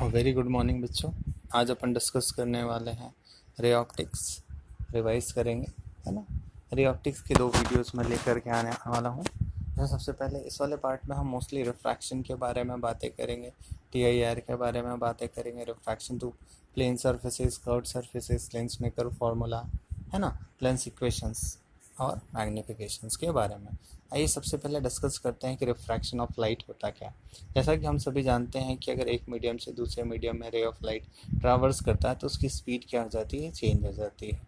Very good morning बच्चों। आज अपन discuss करने वाले हैं रे ऑप्टिक्स, रिवाइज करेंगे, है ना। रे ऑप्टिक्स के 2 वीडियोस में लेकर के आने वाला हूँ। तो सबसे पहले इस वाले पार्ट में हम मोस्टली रिफ्रैक्शन के बारे में बातें करेंगे, TIR के बारे में बातें करेंगे, refraction to plane surfaces, curved surfaces, lens maker formula, है ना, लेंस इक्वेशंस और मैग्निफिकेशंस के बारे में। आइए सबसे पहले डिस्कस करते हैं कि रिफ्रैक्शन ऑफ लाइट होता क्या है। जैसा कि हम सभी जानते हैं कि अगर एक मीडियम से दूसरे मीडियम में रे ऑफ लाइट ट्रैवर्स करता है तो उसकी स्पीड क्या हो जाती है, चेंज हो जाती है।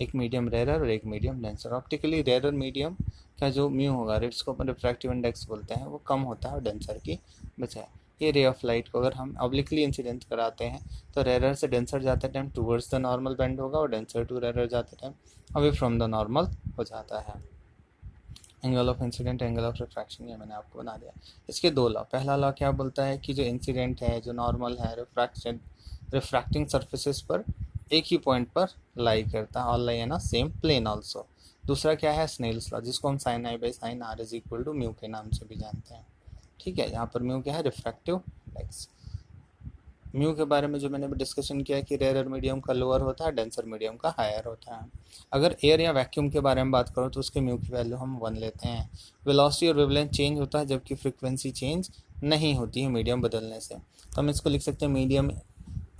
एक मीडियम रेरर और एक medium denser. Optically rarer medium का जो म्यू होगा, जिसको अपन रिफ्रैक्टिव इंडेक्स बोलते हैं, वो कम होता है और डेंसर की बजाय। ये रे ऑफ लाइट को अगर हम ऑब्लिकली इंसिडेंट कराते हैं तो रेरर से डेंसर जाते time towards the normal bend होगा और डेंसर टू रेरर जाते time away from the normal हो जाता है। Angle of incident, angle of refraction, ये मैंने आपको बना दिया। इसके 2 लॉ। पहला लॉ क्या बोलता है कि जो इंसिडेंट है, जो नॉर्मल है, रिफ्रैक्टिंग सर्फेसिस पर एक ही पॉइंट पर लाई करता है, और लाई है ना सेम प्लेन ऑल्सो। दूसरा क्या है, स्नेल्स लॉ, जिसको हम sine I by sine r is equal to mu के नाम से भी जानते हैं। ठीक है, यहाँ पर म्यू क्या है, रिफ्रैक्टिव इंडेक्स। म्यू के बारे में जो मैंने डिस्कशन किया कि रेयर मीडियम का लोअर होता है, डेंसर मीडियम का हायर होता है। अगर एयर या वैक्यूम के बारे में बात करो तो उसके म्यू की वैल्यू हम 1 लेते हैं। वेलोसिटी और वेवलेंथ चेंज होता है जबकि फ्रीक्वेंसी चेंज नहीं होती है मीडियम बदलने से। तो हम इसको लिख सकते हैं मीडियम।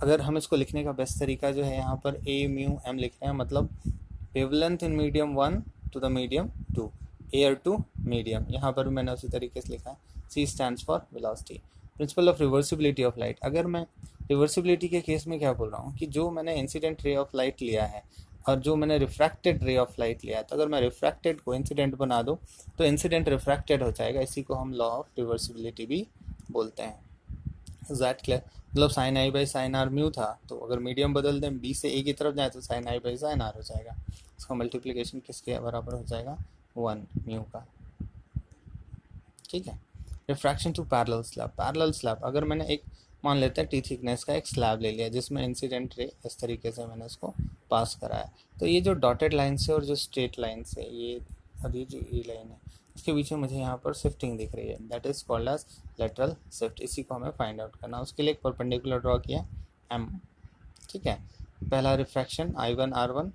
अगर हम इसको लिखने का बेस्ट तरीका जो है, यहाँ पर ए म्यू एम लिख रहे हैं, मतलब wavelength in medium 1 to the medium 2, air to medium. यहाँ पर भी मैंने उसी तरीके से लिखा है। C stands for velocity. Principle of reversibility of light. अगर मैं रिवर्सिबिलिटी के केस में क्या बोल रहा हूँ कि जो मैंने इंसिडेंट रे ऑफ लाइट लिया है और जो मैंने रिफ्रैक्टेड रे ऑफ लाइट लिया है, तो अगर मैं रिफ्रैक्टेड को इंसिडेंट बना दूँ तो इंसिडेंट रिफ्रैक्टेड हो जाएगा। इसी को हम लॉ ऑफ रिवर्सिबिलिटी भी बोलते हैं। दैट क्लियर, मतलब sine I by sine r mu था, तो अगर मीडियम बदल दें, बी से ए की तरफ जाए तो sine I by sine r हो जाएगा। इसका मल्टीप्लिकेशन किसके बराबर हो जाएगा, 1 म्यू का। ठीक है। Refraction to parallel slab. Parallel slab, अगर मैंने एक मान लेते हैं टी थिकनेस का एक स्लैब ले लिया जिसमें इंसिडेंट रे इस तरीके से मैंने इसको पास कराया, तो ये जो डॉटेड लाइन से और जो स्ट्रेट लाइन से ये और ये जो ये लाइन है, इसके बीच में मुझे यहाँ पर शिफ्टिंग दिख रही है, that is called as lateral shift. इसी को हमें फाइंड आउट करना। उसके लिए एक परपेंडिकुलर ड्रॉ किया एम। ठीक है, पहला रिफ्रैक्शन I1 R1,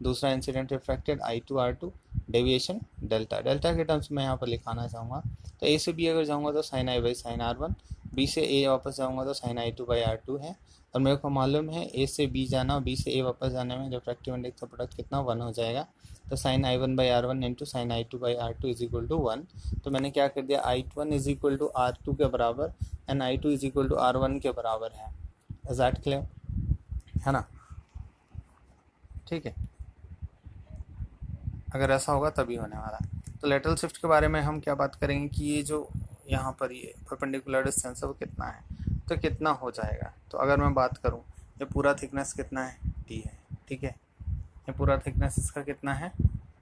दूसरा incident refracted I2 R2, deviation delta. Delta के टर्म्स में यहाँ पर लिखाना चाहूँगा, तो ए से बी अगर जाऊँगा तो sine I by sine R1, B से ए वापस जाऊँगा तो साइन I2 बाई R2 है। और मेरे को मालूम है ए से बी जाना और बी से ए वापस जाने में रिफ्रैक्टिव इंडेक्स का प्रोडक्ट कितना, 1 हो जाएगा। तो sine I1 by R1 into sine I2 by R2 is equal to 1। तो मैंने क्या कर दिया, I1 is equal to R2 के बराबर and I2 is equal to R1 के बराबर है। इज दैट क्लियर, है ना। ठीक है, अगर ऐसा होगा तभी होने वाला है। तो लेटरल शिफ्ट के बारे में हम क्या बात करेंगे कि ये जो यहाँ पर ये परपेंडिकुलर डिस्टेंस है वो कितना है, तो कितना हो जाएगा। तो अगर मैं बात करूँ, ये पूरा थिकनेस कितना है, टी है। ठीक है, ये पूरा थिकनेस इसका कितना है,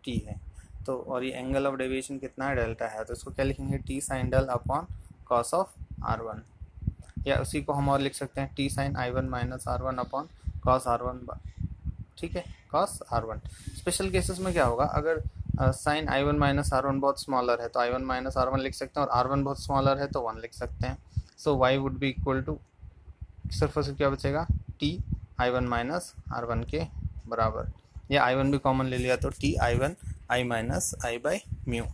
टी है। तो और ये एंगल ऑफ डेविएशन कितना है, डेल्टा है। तो इसको क्या लिखेंगे, t sine del upon cos of R1, या उसी को हम और लिख सकते हैं t sine I1 minus R1 upon cos R1। ठीक है, कॉस R1। स्पेशल केसेस में क्या होगा, अगर साइन I1 माइनस R1 बहुत स्मॉलर है तो I1 माइनस R1 लिख सकते हैं, और R1 बहुत स्मॉलर है तो 1 लिख सकते हैं। So y would be equal to, सिर्फ और सिर्फ क्या बचेगा, टी I1 माइनस R1 के बराबर, या I1 भी कॉमन ले लिया तो T I1 I minus I by mu.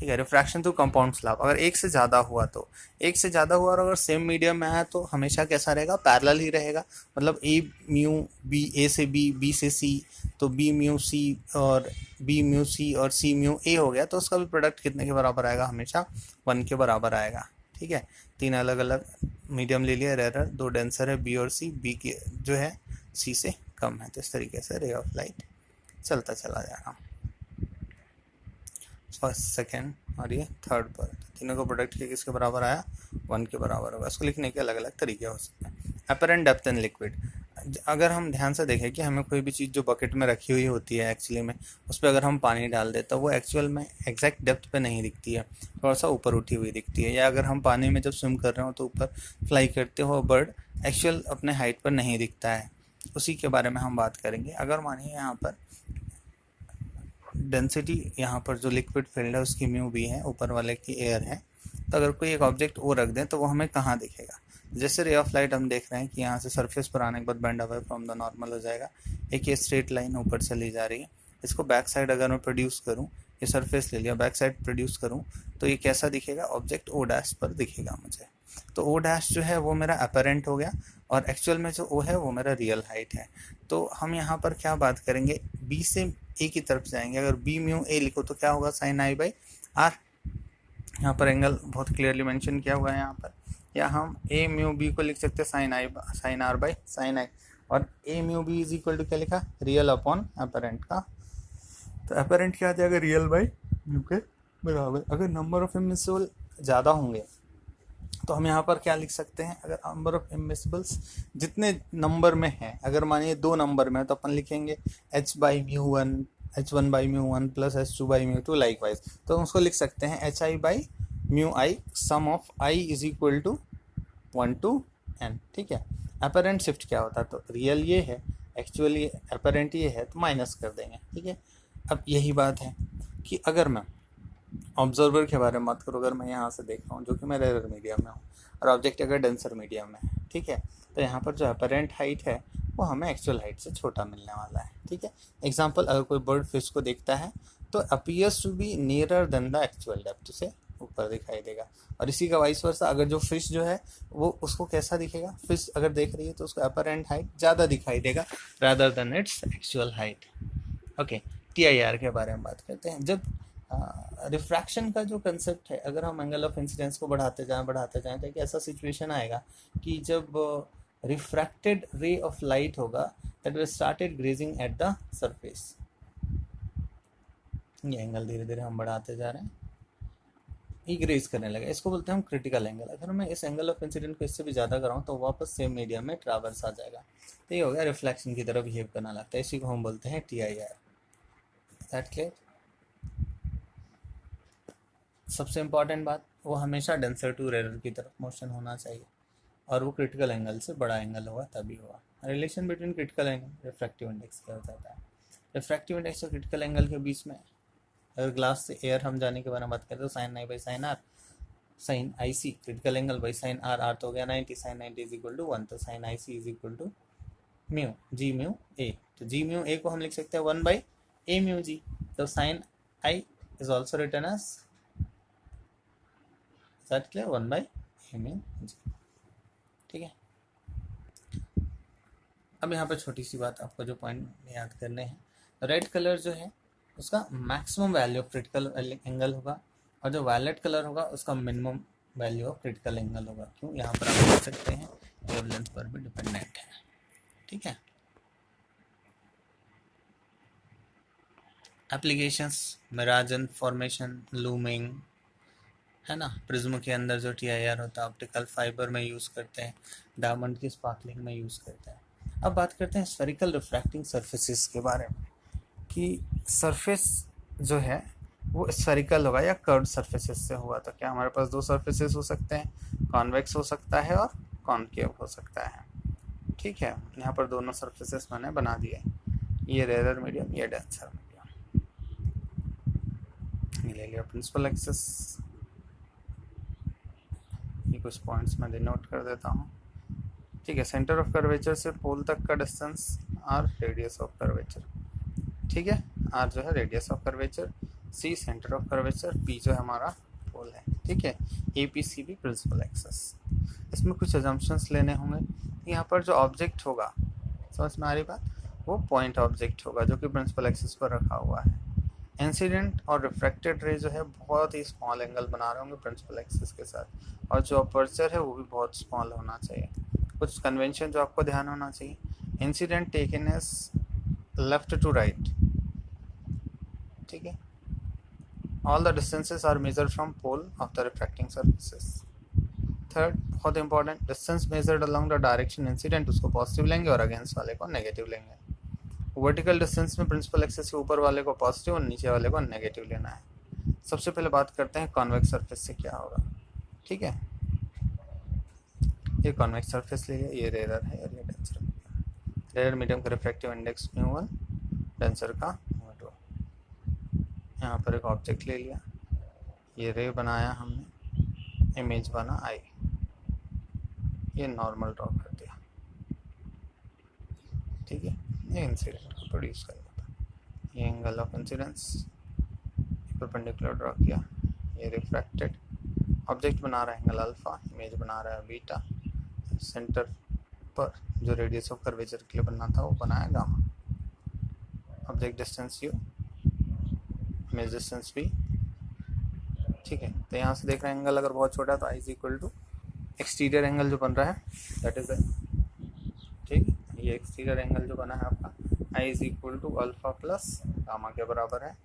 ठीक है। रिफ्रैक्शन टू कंपाउंड स्लैब, अगर एक से ज़्यादा हुआ तो एक से ज़्यादा हुआ, और अगर सेम मीडियम में है तो हमेशा कैसा रहेगा, पैरेलल ही रहेगा। मतलब ए म्यू बी, ए से बी, बी से सी, तो बी म्यू सी और बी म्यू सी और सी म्यू ए हो गया, तो उसका भी प्रोडक्ट कितने के बराबर आएगा, हमेशा 1 के बराबर आएगा। ठीक है, 3 अलग अलग मीडियम ले लिया, रेरर, 2 डेंसर है बी और सी, बी के जो है सी से कम है। तो इस तरीके से रे ऑफ लाइट चलता चला जाएगा। फर्स्ट, सेकेंड और ये थर्ड पर, तीनों का प्रोडक्ट के किसके बराबर आया, 1 के बराबर होगा। इसको लिखने के अलग अलग तरीके हो सकते हैं। अपरेंट डेप्थ इन लिक्विड, अगर हम ध्यान से देखें कि हमें कोई भी चीज़ जो बकेट में रखी हुई होती है एक्चुअली में, उस पर अगर हम पानी डाल दें तो वो एक्चुअल में एग्जैक्ट डेप्थ पे नहीं दिखती है, थोड़ा सा ऊपर उठी हुई दिखती है। या अगर हम पानी में जब स्विम कर रहे हो तो ऊपर फ्लाई करते हो, बर्ड एक्चुअल अपने हाइट पर नहीं दिखता है। उसी के बारे में हम बात करेंगे। अगर मानिए यहाँ पर डेंसिटी, यहाँ पर जो लिक्विड फील्ड है उसकी म्यू भी है, ऊपर वाले की एयर है, तो अगर कोई एक ऑब्जेक्ट वो रख दें तो वो हमें कहाँ दिखेगा, जैसे रे ऑफ लाइट हम देख रहे हैं कि यहाँ से सरफेस पर आने के बाद bend away from the normal हो जाएगा, एक ये स्ट्रेट लाइन ऊपर से ली जा रही है। इसको बैक साइड अगर मैं प्रोड्यूस करूँ, ये सरफेस ले लिया, बैक साइड प्रोड्यूस करूँ तो ये कैसा दिखेगा, ऑब्जेक्ट ओ डैश पर दिखेगा मुझे। तो ओ डैश जो है वो मेरा अपरेंट हो गया, और एक्चुअल में जो ओ है वो मेरा रियल हाइट है। तो हम यहाँ पर क्या बात करेंगे, बी से ए की तरफ जाएंगे। अगर बी म्यू ए लिखो तो क्या होगा, साइन आई बाई आर। यहाँ पर एंगल बहुत क्लियरली मेंशन किया हुआ है यहाँ पर, या हम ए म्यू बी को लिख सकते हैं sine r by sine i, और a mu b is equal to क्या लिखा, रियल अपॉन अपरेंट का। तो अपरेंट क्या आ जाएगा, रियल बाई म्यू के बराबर। अगर नंबर ऑफ इमिसिबल ज़्यादा होंगे तो हम यहाँ पर क्या लिख सकते हैं, अगर नंबर ऑफ इमिसिबल्स जितने नंबर में है, अगर मानिए 2 नंबर में, तो अपन लिखेंगे h by mu one, h1 by mu one plus h2 by mu two, likewise. तो हम उसको लिख सकते हैं h i by mu i, sum of i is equal to 1 to n। ठीक है। अपरेंट शिफ्ट क्या होता है, तो रियल ये है, एक्चुअली अपरेंट ये है, तो माइनस कर देंगे। ठीक है। अब यही बात है कि अगर मैं ऑब्जर्वर के बारे में बात करूँ, अगर मैं यहाँ से देख रहा हूँ जो कि मैं रेयर मीडियम में हूँ, और ऑब्जेक्ट अगर डेंसर मीडियम में है, ठीक है, तो यहाँ पर जो अपरेंट हाइट है वो हमें एक्चुअल हाइट से छोटा मिलने वाला है। ठीक है। एग्जाम्पल, अगर कोई बर्ड फिश को देखता है तो appears to be nearer than the actual depth, उसे ऊपर दिखाई देगा। और इसी का वाइस वर्सा, अगर जो फिश जो है वो उसको कैसा दिखेगा, फिश अगर देख रही है तो उसको अपरेंट हाइट ज़्यादा दिखाई देगा rather than its actual height. Okay. TIR के बारे में बात करते हैं। जब रिफ्रैक्शन का जो कंसेप्ट है, अगर हम एंगल ऑफ इंसिडेंस को बढ़ाते जाएं तो एक ऐसा सिचुएशन आएगा कि जब रिफ्रैक्टेड रे ऑफ लाइट होगा that will started grazing at the surface. ये एंगल धीरे धीरे हम बढ़ाते जा रहे हैं, ये ग्रेज करने लगा, इसको बोलते हैं हम क्रिटिकल एंगल। अगर मैं इस एंगल ऑफ इंसिडेंट को इससे भी ज़्यादा कराऊँ तो वापस सेम मीडियम में ट्रैवर्स आ जाएगा, तो ये हो गया रिफ्लेक्शन की तरफ बिहेव करना लगता है। इसी को हम बोलते हैं TIR। That clear. सबसे इम्पॉर्टेंट बात, वो हमेशा डेंसर टू रेयर की तरफ मोशन होना चाहिए, और वो क्रिटिकल एंगल से बड़ा एंगल होगा तभी होगा। Relation between critical angle refractive index क्या हो जाता है, रिफ्रैक्टिव इंडेक्स और क्रिटिकल एंगल के बीच में, अगर ग्लास से एयर हम जाने के बारे में बात करें तो sine I by sine r, sine i c critical angle by sine r, r तो हो गया 90, साइन 90 इज इक्वल टू 1, तो sine i c is equal to mu g mu a. तो जी म्यू ए को हम लिख सकते हैं 1 बाई ए म्यू जी। तो sine i is also written as that clear 1 by a mu g. ठीक है। अब यहाँ पर छोटी सी बात, आपको जो पॉइंट याद करने हैं, रेड कलर जो है उसका maximum value of critical angle होगा, और जो वायलेट कलर होगा उसका minimum value of critical angle होगा। क्यों, यहाँ पर आप देख सकते हैं वेवलेंथ पर भी डिपेंडेंट है। ठीक है। एप्लीकेशंस, मिराजन फॉर्मेशन, लूमिंग, है ना, प्रिज्म के अंदर जो TIR होता है ऑप्टिकल फाइबर में यूज़ करते हैं, डायमंड की स्पार्कलिंग में यूज़ करते हैं। अब बात करते हैं स्फेरिकल रिफ्रैक्टिंग सरफेसेस के बारे में, कि सरफेस जो है वो स्फेरिकल होगा या कर्व्ड सरफेसेस से हुआ। तो क्या हमारे पास 2 सरफेसेस हो सकते हैं, कॉन्वेक्स हो सकता है और कॉनकेव हो सकता है। ठीक है। यहाँ पर दोनों सरफेसेस मैंने बना दिए, ये रेयर मीडियम, ये डेंसर मीडियम। ये ले लिया प्रिंसिपल एक्सिस, ये कुछ पॉइंट्स मैं डिनोट कर देता हूँ। ठीक है। सेंटर ऑफ कर्वेचर से पोल तक का distance r radius of curvature. ठीक है। आर जो है radius of curvature, c centre of curvature, p जो है हमारा पोल है। ठीक है। APCB principal axis. इसमें कुछ अजम्पशंस लेने होंगे। यहाँ पर जो ऑब्जेक्ट होगा, समझ में आ रही बात, वो पॉइंट ऑब्जेक्ट होगा जो कि प्रिंसिपल एक्सिस पर रखा हुआ है। इंसिडेंट और रिफ्रैक्टेड रे जो है बहुत ही स्मॉल एंगल बना रहे होंगे प्रिंसिपल एक्सिस के साथ, और जो अपर्चर है वो भी बहुत स्मॉल होना चाहिए। कुछ कन्वेंशन जो आपको ध्यान होना चाहिए, incident taken as left to right. ठीक है। All the distances are measured from pole of the refracting surfaces. Third, बहुत important, distance measured along the direction incident, उसको पॉजिटिव लेंगे और अगेंस्ट वाले को नेगेटिव लेंगे। वर्टिकल डिस्टेंस में प्रिंसिपल एक्सिस के ऊपर वाले को पॉजिटिव और नीचे वाले को नेगेटिव लेना है। सबसे पहले बात करते हैं कॉन्वेक्स सरफेस से क्या होगा। ठीक है। ये कॉन्वेक्स सरफेस ले लिया, ये रेयर है और ये डेंसर मीडियम। रेयर मीडियम का रिफ्रैक्टिव इंडेक्स μ1, डेंसर का μ2। यहाँ पर एक ऑब्जेक्ट ले लिया, ये रे बनाया हमने, इमेज बना आई, ये नॉर्मल ड्रॉ कर दिया, ठीक है। ये इंसिडेंट को प्रोड्यूस करना था, ये angle of incidence perpendicular draw किया, ये रिफ्रैक्टेड ऑब्जेक्ट बना रहा है एंगल अल्फा, इमेज बना रहा है बीटा, सेंटर पर जो रेडियस ऑफ कर्वेचर के लिए बनना था वो बनाया gamma, object distance u, image distance v, ठीक है। तो यहाँ से देख रहे हैं एंगल अगर बहुत छोटा है तो i is equal to exterior angle जो बन रहा है दैट इज ठीक, ये एक्सटीरियर एंगल जो बना है आपका i is equal to alpha plus gamma के बराबर है,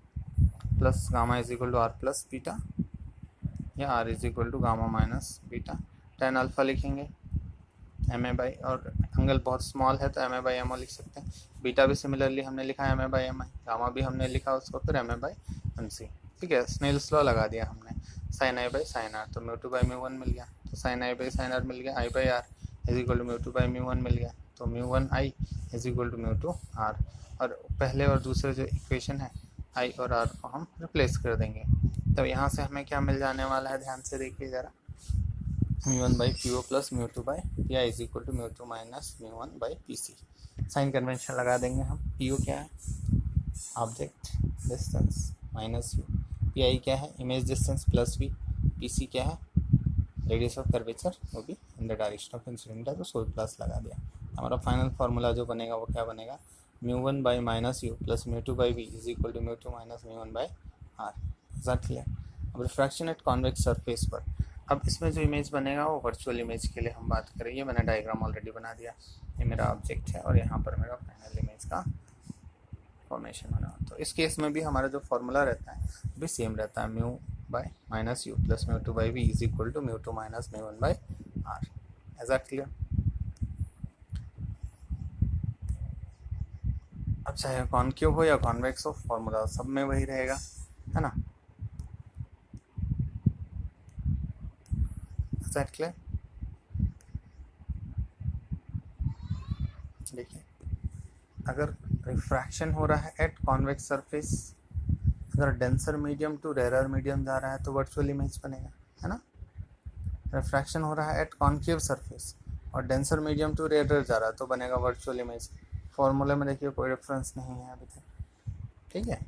plus gamma is equal to R plus beta, या R is equal to gamma minus beta. Tan alpha लिखेंगे एम ए बाई, और एंगल बहुत स्मॉल है तो M A by M O लिख सकते हैं। बीटा भी सिमिलरली हमने लिखा M A by M I, gamma भी हमने लिखा उसको फिर एम ए बाई एम सी, ठीक है। स्नेल्स लॉ लगा दिया हमने, sine I by sine R, तो mu two by mu one मिल गया, तो sine I by sine R मिल गया, I by R is equal to mu two by mu one मिल गया, तो mu one I is equal to mu two R. और पहले और दूसरे जो इक्वेशन है आई और आर को हम रिप्लेस कर देंगे, तो यहाँ से हमें क्या मिल जाने वाला है, ध्यान से देखिए ज़रा, mu one by P O plus mu two by P I is equal to mu two minus mu one by P C. Sign convention लगा देंगे हम, पी ओ क्या है object distance minus U, P I क्या है image distance plus V, P C क्या है radius of curvature वो भी in the direction of incident है तो सो प्लस लगा दिया। हमारा फाइनल फार्मूला जो बनेगा वो क्या बनेगा, mu one by minus U plus mu two by V is equal to mu two minus mu one by R. Exactly. अब रिफ्रैक्शन एट कॉन्वेक्स सरफेस पर, अब इसमें जो इमेज बनेगा वो वर्चुअल इमेज के लिए हम बात करेंगे, मैंने डायग्राम ऑलरेडी बना दिया, ये मेरा ऑब्जेक्ट है और यहाँ पर मेरा फाइनल इमेज का फॉर्मेशन होना। तो इस केस में भी हमारा जो फॉर्मूला रहता है भी सेम रहता है, mu by minus U plus mu two by V is equal to mu two minus mu one by R. Is that clear? अब चाहे कॉनकेव हो या कॉन्वेक्स हो फॉर्मूला सब में वही रहेगा, है ना। Is that clear? देखिए अगर रिफ्रैक्शन हो रहा है एट कॉन्वेक्स सरफेस, अगर denser medium to rarer medium जा रहा है तो वर्चुअल इमेज बनेगा, है ना। रिफ्रैक्शन हो रहा है एट कॉन्केव सरफेस और डेंसर मीडियम टू रेरर जा रहा है तो बनेगा वर्चुअल इमेज। फॉर्मूले में देखिए कोई रेफरेंस नहीं है अभी तक, ठीक है।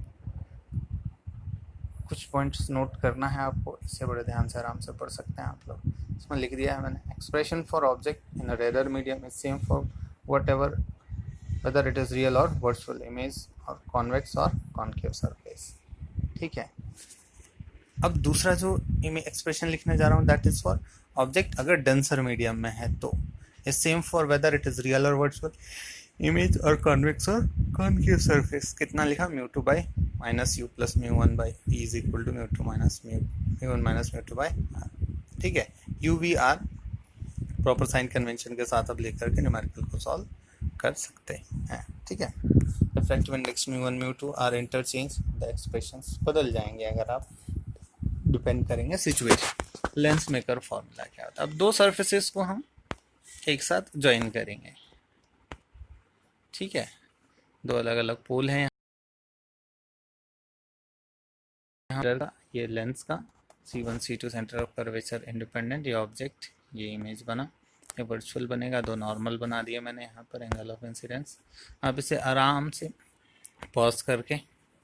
कुछ पॉइंट्स नोट करना है आपको, इससे बड़े ध्यान से आराम से पढ़ सकते हैं आप लोग। इसमें लिख दिया है मैंने, expression for object in a rarer medium is same for what ever whether it is real or virtual image or convex or concave surface, ठीक है। अब दूसरा जो एक्सप्रेशन लिखने जा रहा हूँ दैट इज फॉर ऑब्जेक्ट अगर डेंसर मीडियम में है तो is same for whether it is real और वर्चुअल इमेज और कॉन्वेक्स और कॉनकेव सरफेस। कितना लिखा, mu two by minus U plus mu one by P is equal to mu two minus mu one minus mu two by R, ठीक है। U V R proper sign convention के साथ अब लेकर के numerical को सॉल्व कर सकते हैं, ठीक है। Refractive index mu one mu two R interchange, the expressions बदल जाएंगे अगर आप डिपेंड करेंगे सिचुएशन। लेंस मेकर फॉर्मूला क्या होता है, अब दो सरफेसेस को हम एक साथ ज्वाइन करेंगे, ठीक है। दो अलग अलग पोल हैं यहाँ, ये लेंस का C1 C2 centre of curvature independent, ये ऑब्जेक्ट ये इमेज बना, ये वर्चुअल बनेगा। दो नॉर्मल बना दिए मैंने यहाँ पर एंगल ऑफ इंसिडेंस। आप इसे आराम से पॉज करके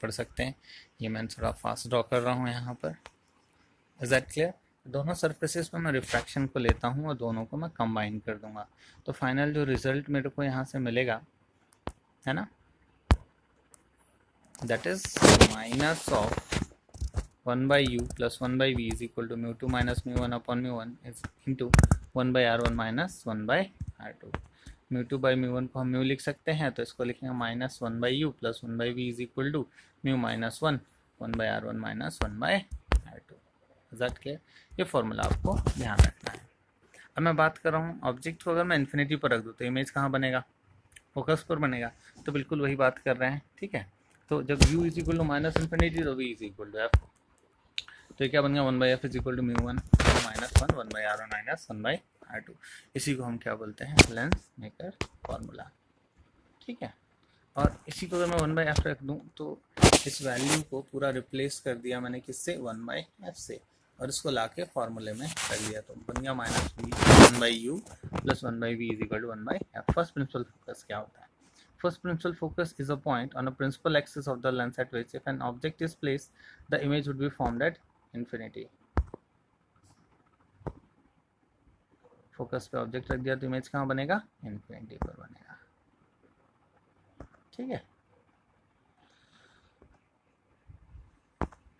पढ़ सकते हैं, ये मैं थोड़ा फास्ट ड्रॉ कर रहा हूँ यहाँ पर। Is that clear? दोनों सरफेसेस पे मैं रिफ्रैक्शन को लेता हूँ और दोनों को मैं कंबाइन कर दूंगा, तो फाइनल जो रिजल्ट मेरे को यहाँ से मिलेगा, है ना, that is minus of 1 by u plus 1 by v is equal to mu 2 minus mu 1 upon mu 1 is into 1 by r1 minus 1 by r2। mu 2 by mu 1 को हम mu लिख सकते हैं तो इसको लिखेंगे minus 1 by u plus 1 by v is equal to mu minus 1 1 by r1 minus 1 by r2। Is that clear? ये formula आपको ध्यान रखना है। अब मैं बात कर रहा हूँ ऑब्जेक्ट को अगर मैं इन्फिनिटी पर रख दूँ तो इमेज कहाँ बनेगा, फोकस पर बनेगा, तो बिल्कुल वही बात कर रहे हैं, ठीक है। तो जब u is equal to minus infinity तो v is equal to F, तो क्या बन गया 1 by F is equal to mu one minus 1 1 by R one minus 1 by R two. इसी को हम क्या बोलते हैं, लेंस मेकर फॉर्मूला, ठीक है। और इसी को अगर मैं 1 बाई एफ रख दूँ तो इस वैल्यू को पूरा रिप्लेस कर दिया मैंने किससे, 1 बाई एफ से, और इसको ला के फॉर्मूले में कर लिया तो बन गया minus V 1/u plus 1/v is equal to 1/f। First principal focus क्या होता है? First principal focus is a point on a principal axis of the lens at which if an object is placed, the image would be formed at infinity. Focus पे object रख दिया तो image कहाँ बनेगा? Infinity पर बनेगा। ठीक है।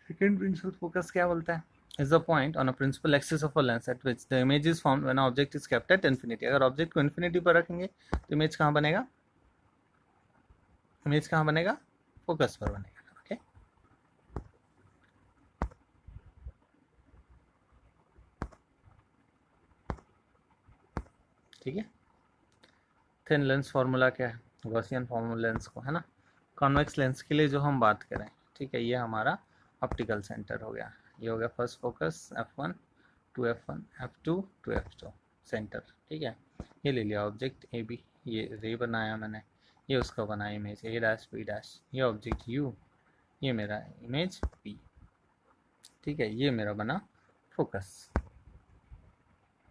सेकेंड प्रिंसिपल फोकस क्या बोलता है? Is a point on a principal axis of a lens at which the image is formed when an object is kept at infinity. अगर ऑब्जेक्ट को इन्फिनिटी पर रखेंगे तो इमेज कहाँ बनेगा? इमेज कहाँ बनेगा? फोकस पर बनेगा। ओके, ठीक है। थिन लेंस फॉर्मूला क्या है? गॉसियन फॉर्मूला लेंस को, है ना। कॉन्वेक्स लेंस के लिए जो हम बात करें, ठीक है, ये हमारा ऑप्टिकल सेंटर हो गया। ये हो गया first focus f1 to f1 f2 to f2 centre. ठीक है, ये ले लिया ऑब्जेक्ट ए बी, ये रे बनाया मैंने, ये उसका बनाया image A dash B dash, ये ऑब्जेक्ट यू, ये मेरा इमेज पी। ठीक है, ये मेरा बना फोकस,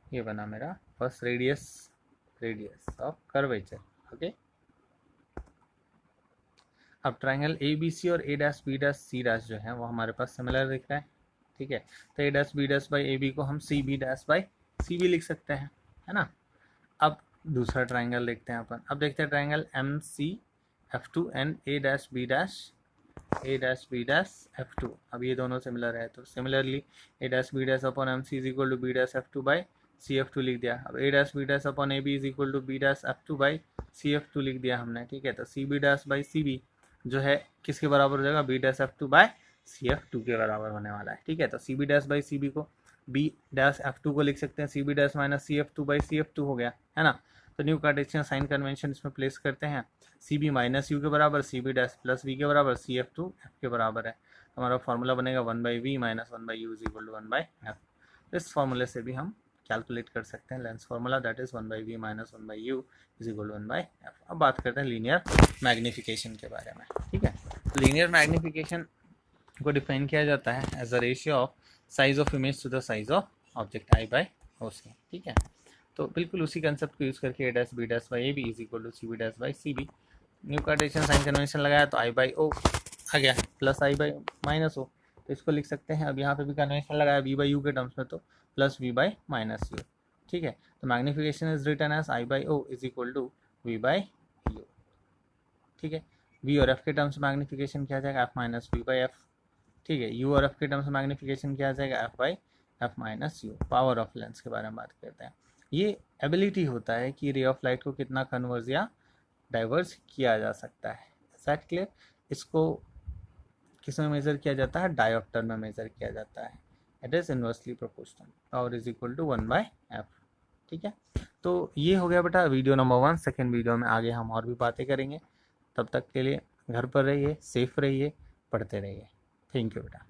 ये बना मेरा first radius of curvature. Okay, अब ट्राइंगल ए बी सी और A dash B dash C dash जो है वो हमारे पास सिमिलर दिख रहा है। ठीक है, तो A dash B dash by A B को हम C B dash by C B लिख सकते हैं, है ना। अब दूसरा ट्राइंगल देखते हैं अपन। अब देखते हैं triangle M C F two and A dash B dash F two. अब ये दोनों सिमिलर है तो similarly A dash B dash upon M C is equal to B dash F two by C F two लिख दिया। अब A dash B dash upon A B is equal to B dash F two by C F two लिख दिया हमने। ठीक है, तो C B dash by C B जो है किसके बराबर हो जाएगा? B dash F two by C F two के बराबर होने वाला है। ठीक है, तो C B dash by C B को बी डैश एफ टू को लिख सकते हैं C B dash minus C F two by C F two हो गया, है ना। तो न्यू कार्टेशियन साइन कन्वेंशन इसमें प्लेस करते हैं। सी बी माइनस यू के बराबर, C B dash plus V के बराबर, सी एफ टू एफ के बराबर है। हमारा फॉर्मूला बनेगा 1/v minus 1/u is equal to 1/f। इस फॉर्मूले से भी हम कैलकुलेट कर सकते हैं lens formula, that is 1/v minus 1/u is equal to 1/f। अब बात करते हैं लीनियर मैग्नीफिकेशन के बारे में। ठीक है, लीनियर मैग्नीफिकेशन को डिफाइन किया जाता है as a ratio of size of image to the size of object I by O see. ठीक है, तो बिल्कुल उसी कंसेप्ट को यूज़ करके A dash B dash by A B is equal to C B dash by C B. New Cartesian sign convention लगाया तो I by O आ गया plus I by minus O, तो इसको लिख सकते हैं। अब यहाँ पे भी कन्वेंशन लगाया वी बाई यू के टर्म्स में तो plus V by minus U. ठीक है, तो magnification is written as I by O is equal to V by U. ठीक है, वी और एफ के टर्म्स में मैग्नीफिकेशन क्या आ जाएगा? F minus V by F. ठीक है, यू और एफ के टर्म्स में मैग्नीफिकेशन क्या आ जाएगा? F by F minus you. Power of lens के बारे में बात करते हैं। ये एबिलिटी होता है कि रे ऑफ लाइट को कितना कन्वर्ज या डाइवर्स किया जा सकता है। Set clear? इसको किस में मेजर किया जाता है? डायोप्टर में मेजर किया जाता है। It is inversely proportional, power is equal to 1/f। ठीक है, तो ये हो गया बेटा वीडियो नंबर 1। सेकेंड वीडियो में आगे हम और भी बातें करेंगे। तब तक के लिए घर पर रहिए, सेफ रहिए, पढ़ते रहिए। थैंक यू बेटा।